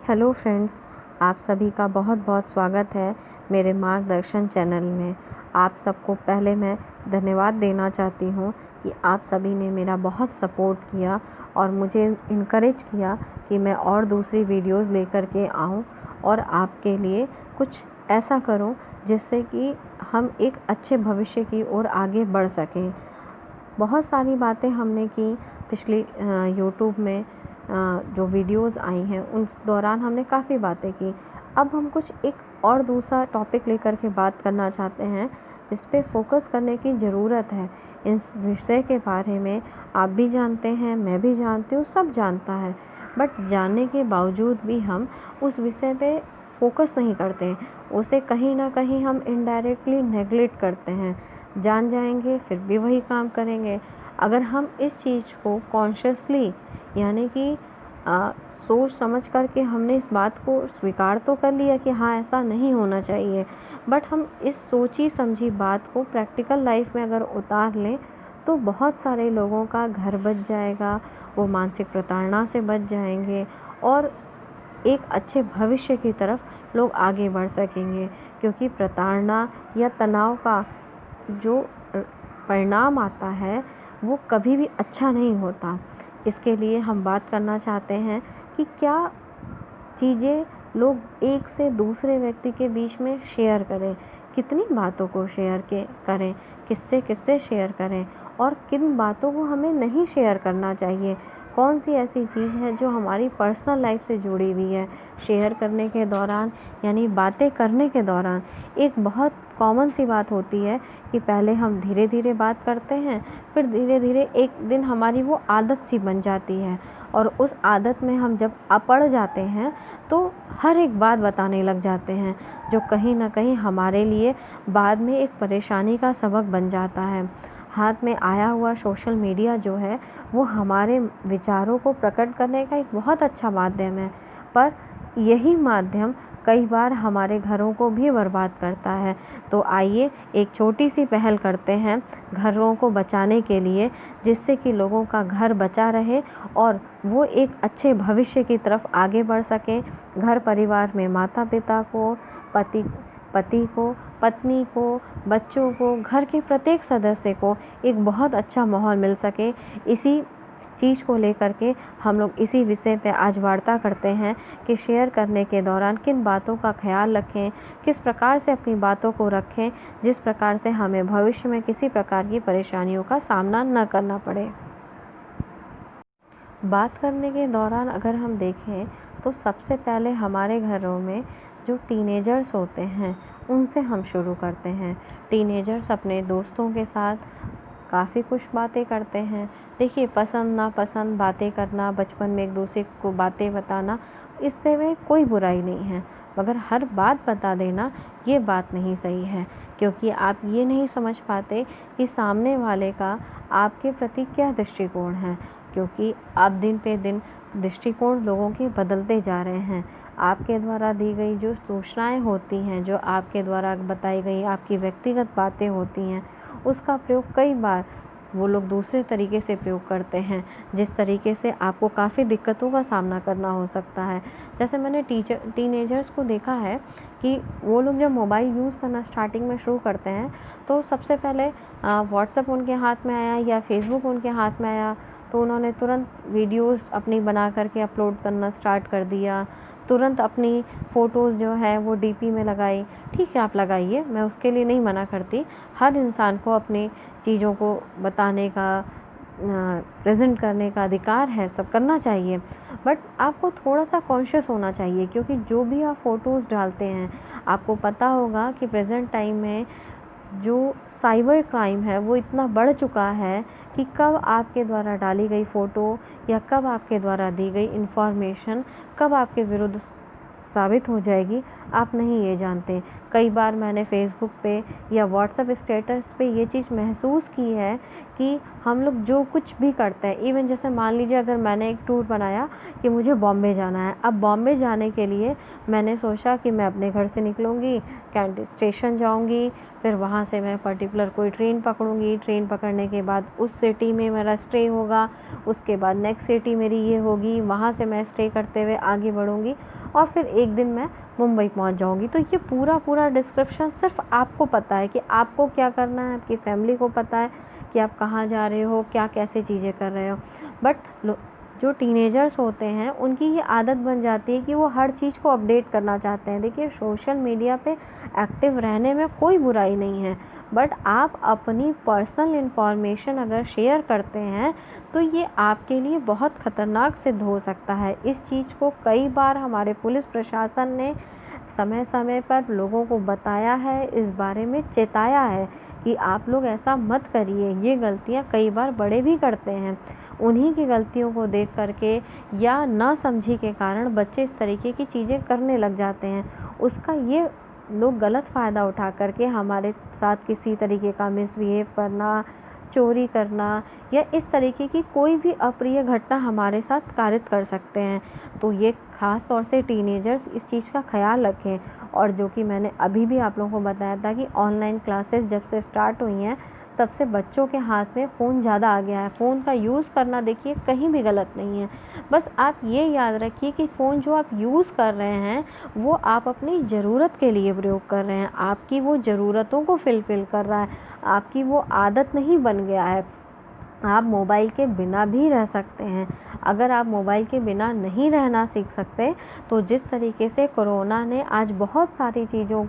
Hello friends, आप सभी का बहुत बहुत स्वागत है मेरे मार्गदर्शन चैनल में। आप सबको पहले मैं धन्यवाद देना चाहती हूँ कि आप सभी ने मेरा बहुत सपोर्ट किया और मुझे इनकरेज किया कि मैं और दूसरी वीडियोस लेकर के आऊँ और आपके लिए कुछ ऐसा करूँ जिससे कि हम एक अच्छे भविष्य की ओर आगे बढ़ सकें। बहुत सारी बातें हमने की पिछली यूट्यूब में जो वीडियोस आई हैं उस दौरान हमने काफ़ी बातें की। अब हम कुछ एक और दूसरा टॉपिक लेकर के बात करना चाहते हैं जिस पे फोकस करने की ज़रूरत है। इस विषय के बारे में आप भी जानते हैं, मैं भी जानती हूँ, सब जानता है, बट जानने के बावजूद भी हम उस विषय पे फोकस नहीं करते हैं। उसे कहीं ना कहीं हम इनडायरेक्टली नेगलेक्ट करते हैं। जान जाएंगे फिर भी वही काम करेंगे। अगर हम इस चीज़ को कॉन्शियसली यानी कि सोच समझ कर के हमने इस बात को स्वीकार तो कर लिया कि हाँ ऐसा नहीं होना चाहिए, बट हम इस सोची समझी बात को प्रैक्टिकल लाइफ में अगर उतार लें तो बहुत सारे लोगों का घर बच जाएगा, वो मानसिक प्रताड़ना से बच जाएंगे और एक अच्छे भविष्य की तरफ लोग आगे बढ़ सकेंगे। क्योंकि प्रताड़ना या तनाव का जो परिणाम आता है वो कभी भी अच्छा नहीं होता। इसके लिए हम बात करना चाहते हैं कि क्या चीज़ें लोग एक से दूसरे व्यक्ति के बीच में शेयर करें, कितनी बातों को शेयर करें, किससे किससे शेयर करें और किन बातों को हमें नहीं शेयर करना चाहिए। कौन सी ऐसी चीज़ है जो हमारी पर्सनल लाइफ से जुड़ी हुई है। शेयर करने के दौरान यानी बातें करने के दौरान एक बहुत कॉमन सी बात होती है कि पहले हम धीरे धीरे बात करते हैं, फिर धीरे धीरे एक दिन हमारी वो आदत सी बन जाती है और उस आदत में हम जब अपड़ जाते हैं तो हर एक बात बताने लग जाते हैं, जो कहीं ना कहीं हमारे लिए बाद में एक परेशानी का सबक बन जाता है। हाथ में आया हुआ सोशल मीडिया जो है वो हमारे विचारों को प्रकट करने का एक बहुत अच्छा माध्यम है, पर यही माध्यम कई बार हमारे घरों को भी बर्बाद करता है। तो आइए एक छोटी सी पहल करते हैं घरों को बचाने के लिए, जिससे कि लोगों का घर बचा रहे और वो एक अच्छे भविष्य की तरफ आगे बढ़ सकें। घर परिवार में माता पिता को, पति को, पत्नी को, बच्चों को, घर के प्रत्येक सदस्य को एक बहुत अच्छा माहौल मिल सके। इसी चीज़ को लेकर के हम लोग इसी विषय पे आज वार्ता करते हैं कि शेयर करने के दौरान किन बातों का ख्याल रखें, किस प्रकार से अपनी बातों को रखें जिस प्रकार से हमें भविष्य में किसी प्रकार की परेशानियों का सामना न करना पड़े। बात करने के दौरान अगर हम देखें तो सबसे पहले हमारे घरों में जो टीनेजर्स होते हैं उनसे हम शुरू करते हैं। टीनेजर्स अपने दोस्तों के साथ काफ़ी कुछ बातें करते हैं। देखिए, पसंद नापसंद बातें करना, बचपन में एक दूसरे को बातें बताना, इससे में कोई बुराई नहीं है, मगर हर बात बता देना ये बात नहीं सही है। क्योंकि आप ये नहीं समझ पाते कि सामने वाले का आपके प्रति क्या दृष्टिकोण है। क्योंकि आप दिन पे दिन दृष्टिकोण लोगों के बदलते जा रहे हैं। आपके द्वारा दी गई जो सूचनाएं होती हैं, जो आपके द्वारा बताई गई आपकी व्यक्तिगत बातें होती हैं, उसका प्रयोग कई बार वो लोग दूसरे तरीके से प्रयोग करते हैं, जिस तरीके से आपको काफ़ी दिक्कतों का सामना करना हो सकता है। जैसे मैंने टीनेजर्स को देखा है कि वो लोग जब मोबाइल यूज़ करना स्टार्टिंग में शुरू करते हैं तो सबसे पहले व्हाट्सएप उनके हाथ में आया या फेसबुक उनके हाथ में आया तो उन्होंने तुरंत वीडियोस अपनी बना करके अपलोड करना स्टार्ट कर दिया। तुरंत अपनी फ़ोटोज़ जो है वो डीपी में लगाई। ठीक है, आप लगाइए, मैं उसके लिए नहीं मना करती। हर इंसान को अपनी चीज़ों को बताने का, प्रेज़ेंट करने का अधिकार है, सब करना चाहिए। बट आपको थोड़ा-सा कॉन्शियस होना चाहिए, क्योंकि जो भी आप फ़ोटोज़ डालते हैं, आपको पता होगा कि प्रेज़ेंट टाइम में जो साइबर क्राइम है वो इतना बढ़ चुका है कि कब आपके द्वारा डाली गई फ़ोटो या कब आपके द्वारा दी गई इन्फॉर्मेशन कब आपके विरुद्ध साबित हो जाएगी, आप नहीं ये जानते। कई बार मैंने फ़ेसबुक पे या व्हाट्सएप स्टेटस पे ये चीज़ महसूस की है कि हम लोग जो कुछ भी करते हैं, इवन जैसे मान लीजिए अगर मैंने एक टूर बनाया कि मुझे बॉम्बे जाना है, अब बॉम्बे जाने के लिए मैंने सोचा कि मैं अपने घर से निकलूँगी, कैंट स्टेशन जाऊँगी, फिर वहाँ से मैं पर्टिकुलर कोई ट्रेन पकड़ूँगी, ट्रेन पकड़ने के बाद उस सिटी में मेरा स्टे होगा, उसके बाद नेक्स्ट सिटी मेरी ये होगी, वहाँ से मैं स्टे करते हुए आगे बढ़ूँगी और फिर एक दिन मैं मुंबई पहुंच जाऊंगी। तो ये पूरा डिस्क्रिप्शन सिर्फ आपको पता है कि आपको क्या करना है, आपकी फैमिली को पता है कि आप कहाँ जा रहे हो, क्या कैसे चीज़ें कर रहे हो। बट जो टीनेजर्स होते हैं उनकी ये आदत बन जाती है कि वो हर चीज़ को अपडेट करना चाहते हैं। देखिए, सोशल मीडिया पे एक्टिव रहने में कोई बुराई नहीं है, बट आप अपनी पर्सनल इन्फॉर्मेशन अगर शेयर करते हैं तो ये आपके लिए बहुत ख़तरनाक सिद्ध हो सकता है। इस चीज़ को कई बार हमारे पुलिस प्रशासन ने समय समय पर लोगों को बताया है, इस बारे में चेताया है कि आप लोग ऐसा मत करिए। ये गलतियाँ कई बार बड़े भी करते हैं, उन्हीं की गलतियों को देख करके या ना समझी के कारण बच्चे इस तरीके की चीज़ें करने लग जाते हैं। उसका ये लोग गलत फ़ायदा उठा करके हमारे साथ किसी तरीके का मिसबिहेव करना, चोरी करना या इस तरीके की कोई भी अप्रिय घटना हमारे साथ कारित कर सकते हैं। तो ये ख़ास तौर से टीनेजर्स इस चीज़ का ख़्याल रखें। और जो कि मैंने अभी भी आप लोगों को बताया था कि ऑनलाइन क्लासेस जब से स्टार्ट हुई हैं तब से बच्चों के हाथ में फ़ोन ज़्यादा आ गया है। फ़ोन का यूज़ करना देखिए कहीं भी गलत नहीं है, बस आप ये याद रखिए कि फ़ोन जो आप यूज़ कर रहे हैं वो आप अपनी ज़रूरत के लिए प्रयोग कर रहे हैं, आपकी वो ज़रूरतों को फुलफ़िल कर रहा है, आपकी वो आदत नहीं बन गया है। आप मोबाइल के बिना भी रह सकते हैं। अगर आप मोबाइल के बिना नहीं रहना सीख सकते तो जिस तरीके से कोरोना ने आज बहुत सारी चीज़ों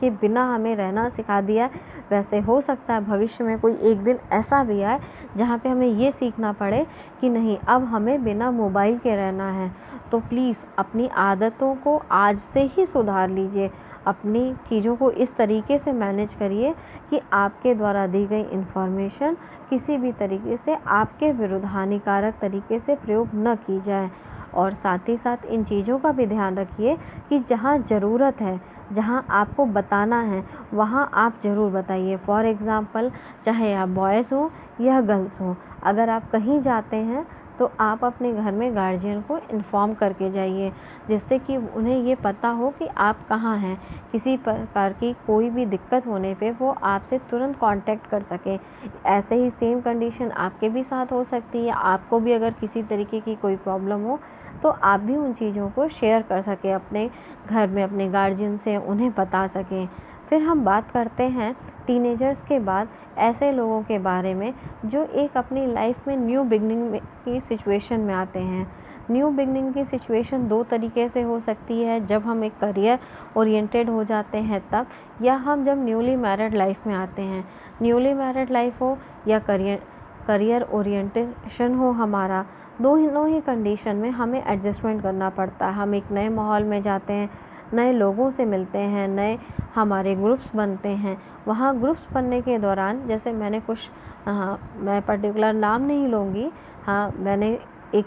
के बिना हमें रहना सिखा दिया है, वैसे हो सकता है भविष्य में कोई एक दिन ऐसा भी आए जहाँ पे हमें ये सीखना पड़े कि नहीं, अब हमें बिना मोबाइल के रहना है। तो प्लीज़ अपनी आदतों को आज से ही सुधार लीजिए, अपनी चीज़ों को इस तरीके से मैनेज करिए कि आपके द्वारा दी गई इन्फॉर्मेशन किसी भी तरीके से आपके विरुद्ध हानिकारक तरीके से प्रयोग न की जाए। और साथ ही साथ इन चीज़ों का भी ध्यान रखिए कि जहाँ ज़रूरत है, जहाँ आपको बताना है, वहाँ आप ज़रूर बताइए। फॉर एग्ज़ाम्पल, चाहे आप बॉयज़ हो या गर्ल्स हो, अगर आप कहीं जाते हैं तो आप अपने घर में गार्जियन को इन्फॉर्म करके जाइए, जिससे कि उन्हें ये पता हो कि आप कहाँ हैं। किसी प्रकार की कोई भी दिक्कत होने पे वो आपसे तुरंत कांटेक्ट कर सकें। ऐसे ही सेम कंडीशन आपके भी साथ हो सकती है, आपको भी अगर किसी तरीके की कोई प्रॉब्लम हो तो आप भी उन चीज़ों को शेयर कर सकें अपने घर में, अपने गार्जियन से उन्हें बता सकें। फिर हम बात करते हैं टीनेजर्स के बाद ऐसे लोगों के बारे में जो एक अपनी लाइफ में न्यू बिगनिंग की सिचुएशन में आते हैं। न्यू बिगनिंग की सिचुएशन दो तरीके से हो सकती है, जब हम एक करियर ओरिएंटेड हो जाते हैं तब, या हम जब न्यूली मैरिड लाइफ में आते हैं। न्यूली मैरिड लाइफ हो या करियर ओरिएंटेशन हो हमारा, दोनों ही कंडीशन में हमें एडजस्टमेंट करना पड़ता है। हम एक नए माहौल में जाते हैं, नए लोगों से मिलते हैं, नए हमारे ग्रुप्स बनते हैं। वहाँ ग्रुप्स बनने के दौरान जैसे मैंने कुछ मैं पर्टिकुलर नाम नहीं लूँगी, हाँ, मैंने एक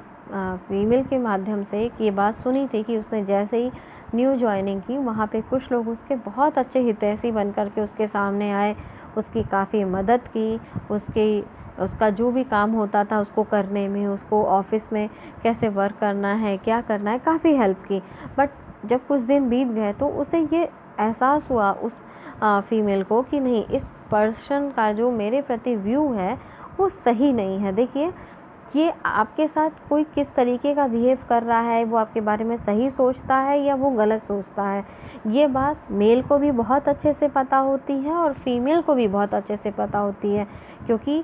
फीमेल के माध्यम से एक ये बात सुनी थी कि उसने जैसे ही न्यू जॉइनिंग की, वहाँ पे कुछ लोग उसके बहुत अच्छे हितैषी बन कर के उसके सामने आए, उसकी काफ़ी मदद की, उसका जो भी काम होता था उसको करने में, उसको ऑफिस में कैसे वर्क करना है, क्या करना है, काफ़ी हेल्प की। बट जब कुछ दिन बीत गए तो उसे ये एहसास हुआ उस फीमेल को कि नहीं, इस पर्सन का जो मेरे प्रति व्यू है वो सही नहीं है। देखिए, ये आपके साथ कोई किस तरीके का बिहेव कर रहा है, वो आपके बारे में सही सोचता है या वो गलत सोचता है, ये बात मेल को भी बहुत अच्छे से पता होती है और फीमेल को भी बहुत अच्छे से पता होती है, क्योंकि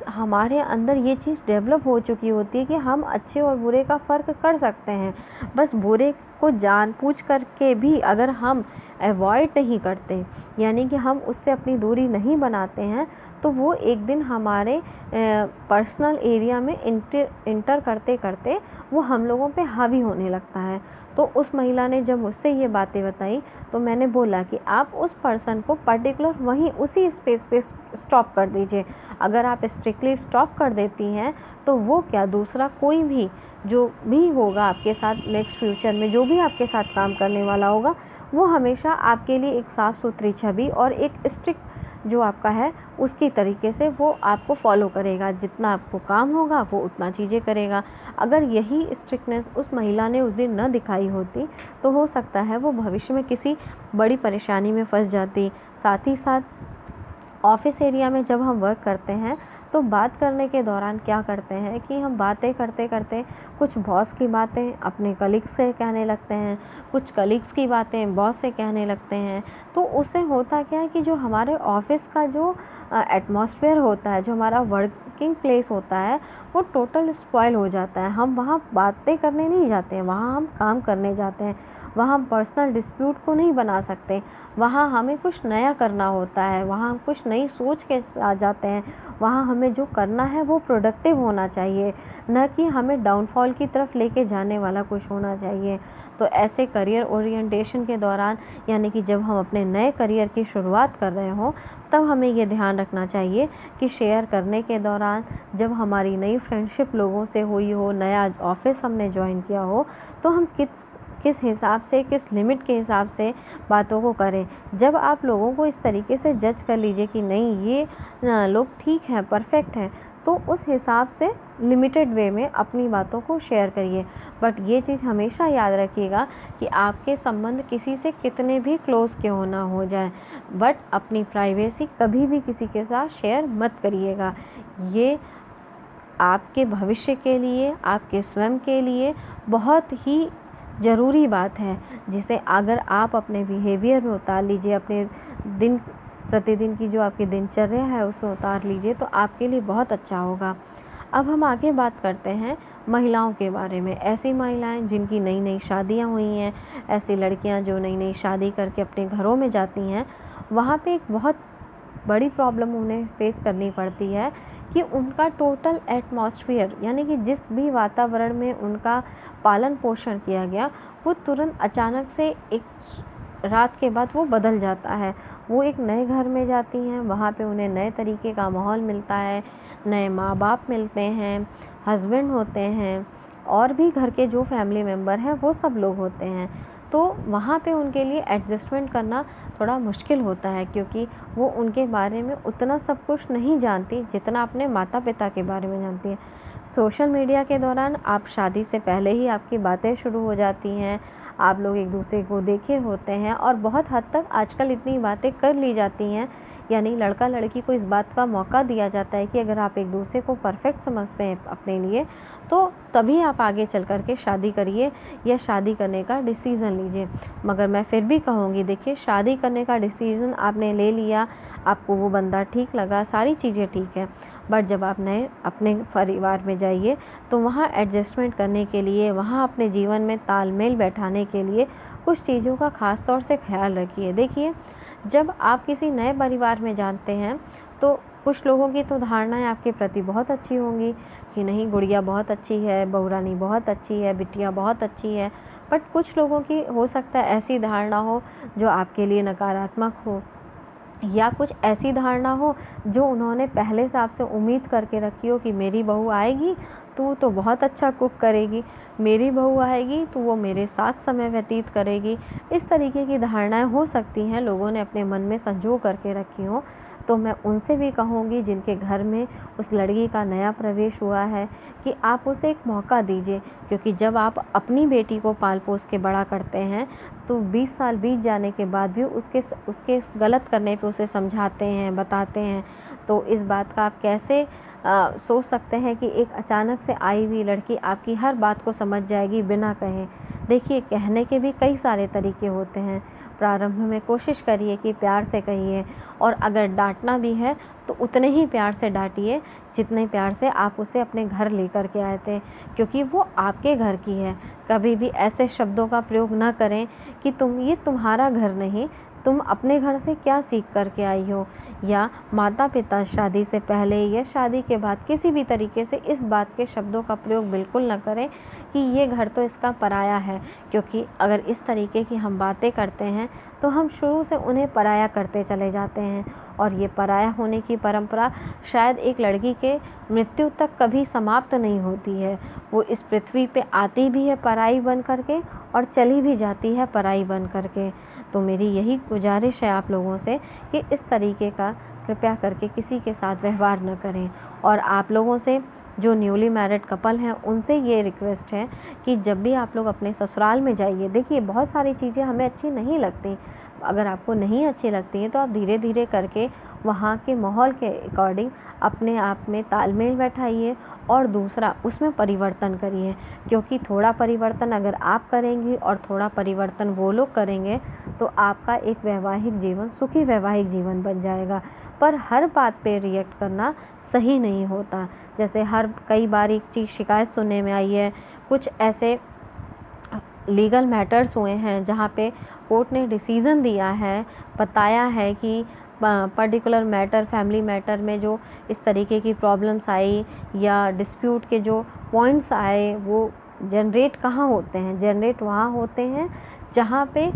हमारे अंदर ये चीज़ डेवलप हो चुकी होती है कि हम अच्छे और बुरे का फ़र्क कर सकते हैं। बस बुरे को जानबूझ करके भी अगर हम अवॉइड नहीं करते, यानी कि हम उससे अपनी दूरी नहीं बनाते हैं, तो वो एक दिन हमारे पर्सनल एरिया में इंटर करते करते वो हम लोगों पे हावी होने लगता है। तो उस महिला ने जब मुझसे ये बातें बताई तो मैंने बोला कि आप उस पर्सन को पर्टिकुलर वहीं उसी स्पेस पे स्टॉप कर दीजिए। अगर आप स्ट्रिक्टली स्टॉप कर देती हैं तो वो क्या, दूसरा कोई भी जो भी होगा आपके साथ नेक्स्ट फ्यूचर में, जो भी आपके साथ काम करने वाला होगा, वो हमेशा आपके लिए एक साफ़ सुथरी छवि और एक स्ट्रिक्ट जो आपका है उसकी तरीके से वो आपको फॉलो करेगा, जितना आपको काम होगा वो उतना चीज़ें करेगा। अगर यही स्ट्रिक्टनेस उस महिला ने उस दिन न दिखाई होती तो हो सकता है वो भविष्य में किसी बड़ी परेशानी में फंस जाती। साथ ही साथ ऑफ़िस एरिया में जब हम वर्क करते हैं तो बात करने के दौरान क्या करते हैं कि हम बातें करते करते कुछ बॉस की बातें अपने कलीग्स से कहने लगते हैं, कुछ कलीग्स की बातें बॉस से कहने लगते हैं। तो उससे होता क्या है कि जो हमारे ऑफ़िस का जो एटमॉस्फेयर होता है, जो हमारा वर्किंग प्लेस होता है, वो टोटल स्पॉइल हो जाता है। हम वहाँ बातें करने नहीं जाते हैं, वहाँ हम काम करने जाते हैं। वहाँ हम पर्सनल डिस्प्यूट को नहीं बना सकते, वहाँ हमें कुछ नया करना होता है, वहाँ हम कुछ नई सोच के साथ जाते हैं। वहाँ हमें जो करना है वो प्रोडक्टिव होना चाहिए, न कि हमें डाउनफॉल की तरफ लेके जाने वाला कुछ होना चाहिए। तो ऐसे करियर ओरिएंटेशन के दौरान, यानी कि जब हम अपने नए करियर की शुरुआत कर रहे हों, तब हमें ये ध्यान रखना चाहिए कि शेयर करने के दौरान जब हमारी नई फ्रेंडशिप लोगों से हुई हो, नया ऑफ़िस हमने जॉइन किया हो, तो हम किस हिसाब से, किस लिमिट के हिसाब से बातों को करें। जब आप लोगों को इस तरीके से जज कर लीजिए कि नहीं ये लोग ठीक हैं, परफेक्ट हैं, तो उस हिसाब से लिमिटेड वे में अपनी बातों को शेयर करिए। बट ये चीज़ हमेशा याद रखिएगा कि आपके संबंध किसी से कितने भी क्लोज़ क्यों ना हो जाए, बट अपनी प्राइवेसी कभी भी किसी के साथ शेयर मत करिएगा। ये आपके भविष्य के लिए, आपके स्वयं के लिए बहुत ही ज़रूरी बात है, जिसे अगर आप अपने बिहेवियर में उतार लीजिए, अपने दिन प्रतिदिन की जो आपकी दिनचर्या है उसमें उतार लीजिए, तो आपके लिए बहुत अच्छा होगा। अब हम आगे बात करते हैं महिलाओं के बारे में। ऐसी महिलाएं जिनकी नई नई शादियां हुई हैं, ऐसी लड़कियां जो नई नई शादी करके अपने घरों में जाती हैं, वहाँ पे एक बहुत बड़ी प्रॉब्लम उन्हें फेस करनी पड़ती है कि उनका टोटल एटमॉस्फेयर, यानी कि जिस भी वातावरण में उनका पालन पोषण किया गया, वो तुरंत अचानक से एक रात के बाद वो बदल जाता है। वो एक नए घर में जाती हैं, वहाँ पे उन्हें नए तरीके का माहौल मिलता है, नए माँ बाप मिलते हैं, हस्बैंड होते हैं, और भी घर के जो फैमिली मेम्बर हैं वो सब लोग होते हैं। तो वहाँ पे उनके लिए एडजस्टमेंट करना थोड़ा मुश्किल होता है, क्योंकि वो उनके बारे में उतना सब कुछ नहीं जानती जितना अपने माता पिता के बारे में जानती है। सोशल मीडिया के दौरान आप शादी से पहले ही आपकी बातें शुरू हो जाती हैं, आप लोग एक दूसरे को देखे होते हैं, और बहुत हद तक आजकल इतनी बातें कर ली जाती हैं, यानी लड़का लड़की को इस बात का मौका दिया जाता है कि अगर आप एक दूसरे को परफेक्ट समझते हैं अपने लिए, तो तभी आप आगे चल कर के शादी करिए या शादी करने का डिसीज़न लीजिए। मगर मैं फिर भी कहूँगी, देखिए, शादी करने का डिसीज़न आपने ले लिया, आपको वो बंदा ठीक लगा, सारी चीज़ें ठीक है, बट जब आप नए अपने परिवार में जाइए तो वहाँ एडजस्टमेंट करने के लिए, वहाँ अपने जीवन में तालमेल बैठाने के लिए कुछ चीज़ों का ख़ास तौर से ख्याल रखिए। देखिए, जब आप किसी नए परिवार में जाते हैं तो कुछ लोगों की तो धारणाएं आपके प्रति बहुत अच्छी होंगी कि नहीं, गुड़िया बहुत अच्छी है, बहुरानी बहुत अच्छी है, बिटिया बहुत अच्छी है। बट कुछ लोगों की हो सकता है ऐसी धारणा हो जो आपके लिए नकारात्मक हो, या कुछ ऐसी धारणा हो जो उन्होंने पहले से आपसे उम्मीद करके रखी हो कि मेरी बहू आएगी तो बहुत अच्छा कुक करेगी, मेरी बहू आएगी तो वो मेरे साथ समय व्यतीत करेगी। इस तरीके की धारणाएं हो सकती हैं, लोगों ने अपने मन में संजो करके रखी हो। तो मैं उनसे भी कहूँगी जिनके घर में उस लड़की का नया प्रवेश हुआ है कि आप उसे एक मौका दीजिए, क्योंकि जब आप अपनी बेटी को पाल पोस के बड़ा करते हैं तो 20 साल बीत जाने के बाद भी उसके गलत करने पे उसे समझाते हैं, बताते हैं, तो इस बात का आप कैसे सोच सकते हैं कि एक अचानक से आई हुई लड़की आपकी हर बात को समझ जाएगी बिना कहे। देखिए, कहने के भी कई सारे तरीके होते हैं। प्रारंभ में कोशिश करिए कि प्यार से कहिए, और अगर डांटना भी है तो उतने ही प्यार से डांटिए जितने प्यार से आप उसे अपने घर लेकर के आए थे, क्योंकि वो आपके घर की है। कभी भी ऐसे शब्दों का प्रयोग ना करें कि ये तुम्हारा घर नहीं, तुम अपने घर से क्या सीख कर के आई हो। या माता पिता शादी से पहले या शादी के बाद किसी भी तरीके से इस बात के शब्दों का प्रयोग बिल्कुल न करें कि ये घर तो इसका पराया है, क्योंकि अगर इस तरीके की हम बातें करते हैं तो हम शुरू से उन्हें पराया करते चले जाते हैं, और ये पराया होने की परंपरा शायद एक लड़की के मृत्यु तक कभी समाप्त नहीं होती है। वो इस पृथ्वी पे आती भी है पराई बन करके और चली भी जाती है पराई बन करके। तो मेरी यही गुजारिश है आप लोगों से कि इस तरीके का कृपया करके किसी के साथ व्यवहार न करें। और आप लोगों से, जो न्यूली मैरिड कपल हैं, उनसे ये रिक्वेस्ट है कि जब भी आप लोग अपने ससुराल में जाइए, देखिए बहुत सारी चीज़ें हमें अच्छी नहीं लगती, अगर आपको नहीं अच्छी लगती हैं तो आप धीरे धीरे करके वहाँ के माहौल के अकॉर्डिंग अपने आप में तालमेल बैठाइए और दूसरा उसमें परिवर्तन करिए, क्योंकि थोड़ा परिवर्तन अगर आप करेंगी और थोड़ा परिवर्तन वो लोग करेंगे तो आपका एक वैवाहिक जीवन सुखी वैवाहिक जीवन बन जाएगा। पर हर बात पे रिएक्ट करना सही नहीं होता। जैसे कई बार एक चीज़ शिकायत सुनने में आई है, कुछ ऐसे लीगल मैटर्स हुए हैं जहाँ पे कोर्ट ने डिसीज़न दिया है, बताया है कि पर्टिकुलर मैटर, फैमिली मैटर में जो इस तरीके की प्रॉब्लम्स आई या डिस्प्यूट के जो पॉइंट्स आए, वो जनरेट कहाँ होते हैं? जनरेट वहाँ होते हैं जहाँ पे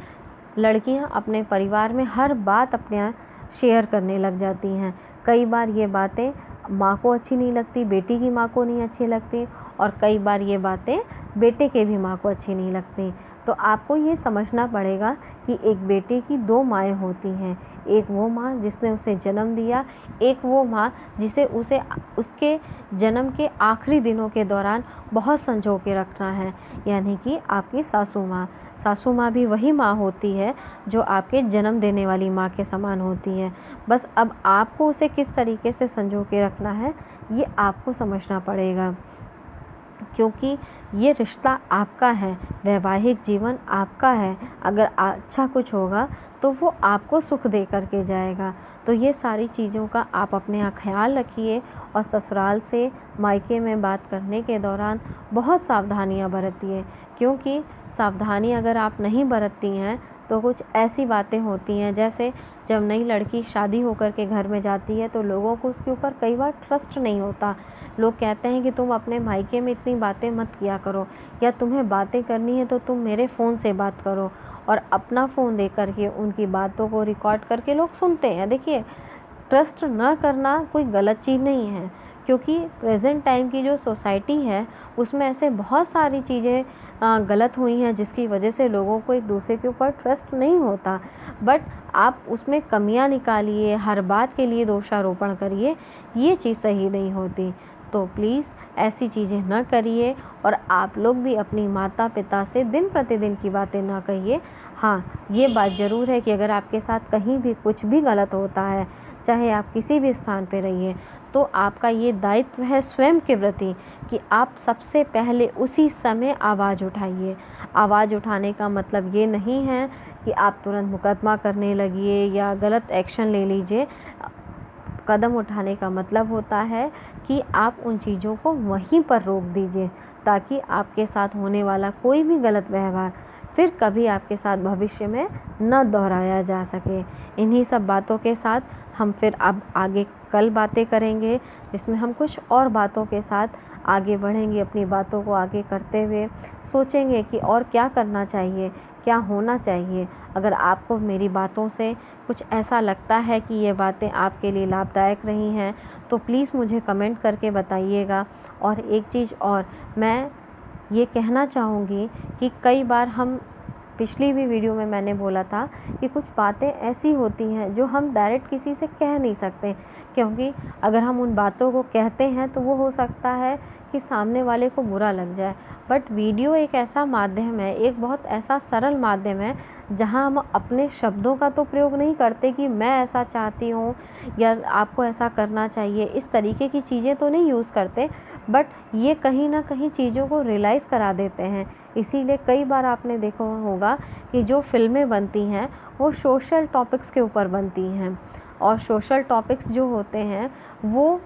लड़कियाँ अपने परिवार में हर बात अपने शेयर करने लग जाती हैं। कई बार ये बातें माँ को अच्छी नहीं लगती, बेटी की माँ को नहीं अच्छी लगती, और कई बार ये बातें बेटे के भी माँ को अच्छी नहीं लगती। तो आपको ये समझना पड़ेगा कि एक बेटे की दो माएँ होती हैं, एक वो माँ जिसने उसे जन्म दिया, एक वो माँ जिसे उसे उसके जन्म के आखिरी दिनों के दौरान बहुत संजो के रखना है, यानी कि आपकी सासू माँ। सासू माँ भी वही माँ होती है जो आपके जन्म देने वाली माँ के समान होती है। बस अब आपको उसे किस तरीके से संजो के रखना है ये आपको समझना पड़ेगा, क्योंकि ये रिश्ता आपका है, वैवाहिक जीवन आपका है। अगर अच्छा कुछ होगा तो वो आपको सुख दे करके जाएगा। तो ये सारी चीज़ों का आप अपने यहाँ ख्याल रखिए और ससुराल से मायके में बात करने के दौरान बहुत सावधानियाँ बरतिए, क्योंकि सावधानी अगर आप नहीं बरतती हैं तो कुछ ऐसी बातें होती हैं, जैसे जब नई लड़की शादी होकर के घर में जाती है तो लोगों को उसके ऊपर कई बार ट्रस्ट नहीं होता। लोग कहते हैं कि तुम अपने मायके में इतनी बातें मत किया करो, या तुम्हें बातें करनी है तो तुम मेरे फ़ोन से बात करो, और अपना फ़ोन दे करके उनकी बातों को रिकॉर्ड करके लोग सुनते हैं। देखिए, ट्रस्ट ना करना कोई गलत चीज़ नहीं है, क्योंकि प्रेजेंट टाइम की जो सोसाइटी है उसमें ऐसे बहुत सारी चीज़ें गलत हुई हैं जिसकी वजह से लोगों को एक दूसरे के ऊपर ट्रस्ट नहीं होता। बट आप उसमें कमियां निकालिए, हर बात के लिए दोषारोपण करिए, ये चीज़ सही नहीं होती। तो प्लीज़ ऐसी चीज़ें न करिए, और आप लोग भी अपनी माता पिता से दिन प्रतिदिन की बातें ना कहिए। हाँ, ये बात ज़रूर है कि अगर आपके साथ कहीं भी कुछ भी गलत होता है, चाहे आप किसी भी स्थान पर रहिए, तो आपका ये दायित्व है स्वयं के प्रति कि आप सबसे पहले उसी समय आवाज़ उठाइए। आवाज़ उठाने का मतलब ये नहीं है कि आप तुरंत मुकदमा करने लगिए या गलत एक्शन ले लीजिए। कदम उठाने का मतलब होता है कि आप उन चीज़ों को वहीं पर रोक दीजिए, ताकि आपके साथ होने वाला कोई भी गलत व्यवहार फिर कभी आपके साथ भविष्य में न दोहराया जा सके। इन्हीं सब बातों के साथ हम फिर अब आगे कल बातें करेंगे, जिसमें हम कुछ और बातों के साथ आगे बढ़ेंगे। अपनी बातों को आगे करते हुए सोचेंगे कि और क्या करना चाहिए, क्या होना चाहिए। अगर आपको मेरी बातों से कुछ ऐसा लगता है कि ये बातें आपके लिए लाभदायक रही हैं तो प्लीज़ मुझे कमेंट करके बताइएगा। और एक चीज़ और मैं ये कहना चाहूँगी कि कई बार हम, पिछली भी वीडियो में मैंने बोला था कि कुछ बातें ऐसी होती हैं जो हम डायरेक्ट किसी से कह नहीं सकते, क्योंकि अगर हम उन बातों को कहते हैं तो वो हो सकता है कि सामने वाले को बुरा लग जाए। बट वीडियो एक ऐसा माध्यम है, एक बहुत ऐसा सरल माध्यम है जहां हम अपने शब्दों का तो प्रयोग नहीं करते कि मैं ऐसा चाहती हूँ या आपको ऐसा करना चाहिए, इस तरीके की चीज़ें तो नहीं यूज़ करते, बट ये कहीं ना कहीं चीज़ों को रियलाइज़ करा देते हैं। इसीलिए कई बार आपने देखा होगा कि जो फिल्में बनती हैं वो सोशल टॉपिक्स के ऊपर बनती हैं, और सोशल टॉपिक्स जो होते हैं वो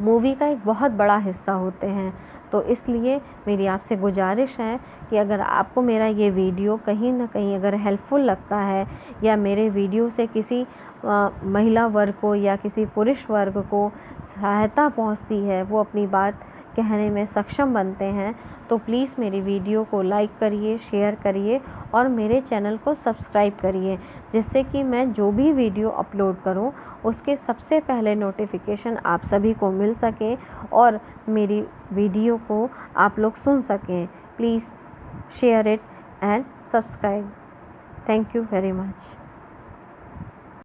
मूवी का एक बहुत बड़ा हिस्सा होते हैं। तो इसलिए मेरी आपसे गुजारिश है कि अगर आपको मेरा ये वीडियो कहीं ना कहीं अगर हेल्पफुल लगता है, या मेरे वीडियो से किसी महिला वर्ग को या किसी पुरुष वर्ग को सहायता पहुंचती है, वो अपनी बात कहने में सक्षम बनते हैं, तो प्लीज़ मेरी वीडियो को लाइक करिए, शेयर करिए और मेरे चैनल को सब्सक्राइब करिए, जिससे कि मैं जो भी वीडियो अपलोड करूं उसके सबसे पहले नोटिफिकेशन आप सभी को मिल सके और मेरी वीडियो को आप लोग सुन सकें। Please share it and subscribe. Thank you very much.